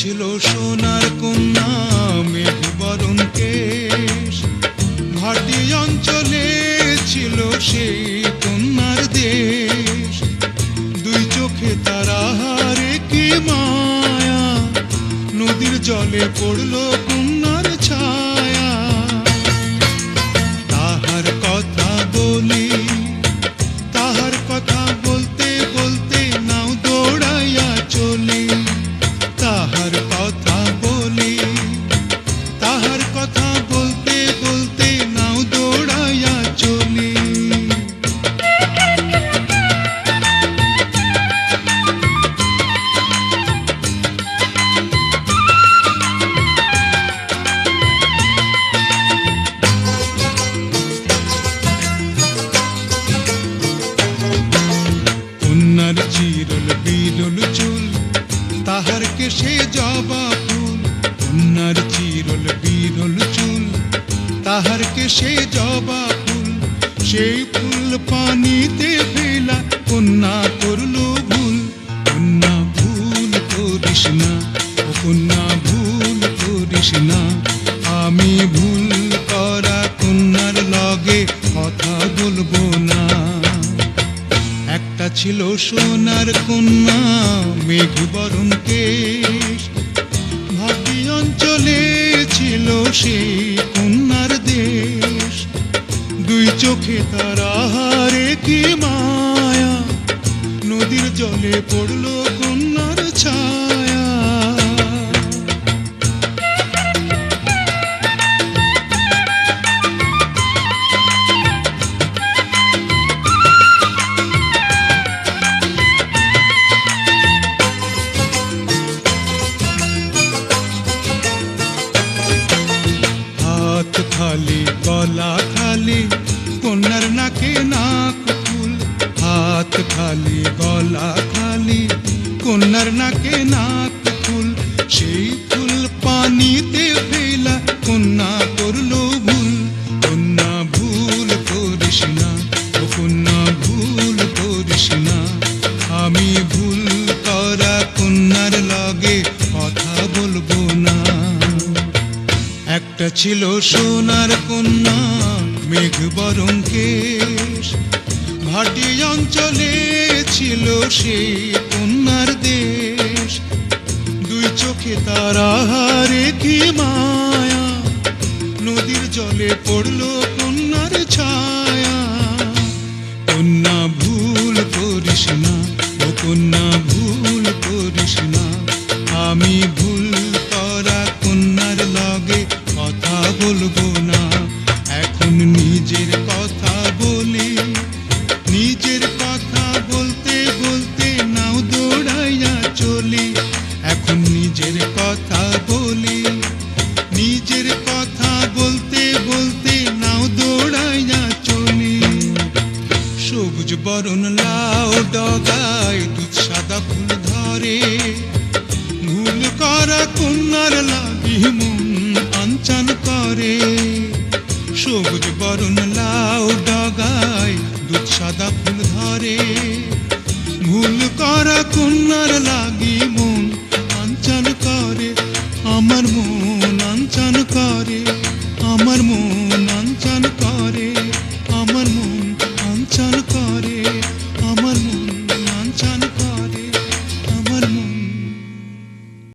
ছিল সোনার কন্যা মেঘ বরণ কেশ, ঘাটি অঞ্চলে ছিল সেই কন্যার দেশ। দুই চোখে তারা হারে কি মায়া, নদীর জলে পড়ল কন্যার ছায়া। তাহার কথা বলি, তাহার কথা বলতে বলতে নাও দৌড়াইয়া চলি। তাহার কথা বলি, তাহার কথা বলতে বলতে নাও দৌড়াইয়া চলি। কন্যার চিরল বিরল চুল, তাহার কেশে জবা ফুল। কন্যার চিরল বিরল চুল, তাহার কেশে জবা ফুল। সেই ফুল পানিতে ফেলা কন্যা করল ভুল। কন্যা ভুল করিস না, ও কন্যা ভুল করিস না। আমি ভুল করা কন্যার লগে কথা বলবো না। একটা ছিল সোনার কন্যা মেঘ বরণ কেশ, ঘাটি অঞ্চলে ছিল সেই কন্যার দেশ। দুই চোখে তারা হারে কি মায়া, নদীর জলে পড়ল কন্যার ছায়া। হাত খালি গলা খালি কন্যার নাকে নাক ফুল। হাত খালি গলা খালি কন্যার নাকে নাক ফুল। সেই ফুল পানিতে ফেলা কন্যা করল ভুল। কন্যা ভুল করিস না, ও কন্যা ভুল করিস না। আমি ভুল করা কন্যার লগে কথা বলবো না। একটা ছিল সোনার কন্যা মেঘ বরণ কেশ, ঘাটি অঞ্চলে ছিল সেই কন্যার দেশ। দুই চোখে তারা হারে কি মায়া, নদীর জলে পড়ল কন্যার ছায়া। কন্যা ভুল করিস না, ও কন্যা ভুল করিস না। আমি ভুল করা কন্যার লগে কথা বলবো না। এখন নিজের কথা বলি, নিজের কথা বলতে বলতে নাও দৌড়াইয়া চলি। এখন নিজের কথা বলি, নিজের কথা বলতে বলতে নাও দৌড়াইয়া চলি। সবুজ বরণ লাউ ডগায় দুধ সাদা ফুল ধরে, ভুল করা কন্যার লাগি মন আনচান করে। সবুজ বরণ লাউ ডগায় দুধ সাদা ফুল ধরে, ভুল করা কন্যার লাগি মন আনচান করে। আমার মন আনচান করে, আমার মন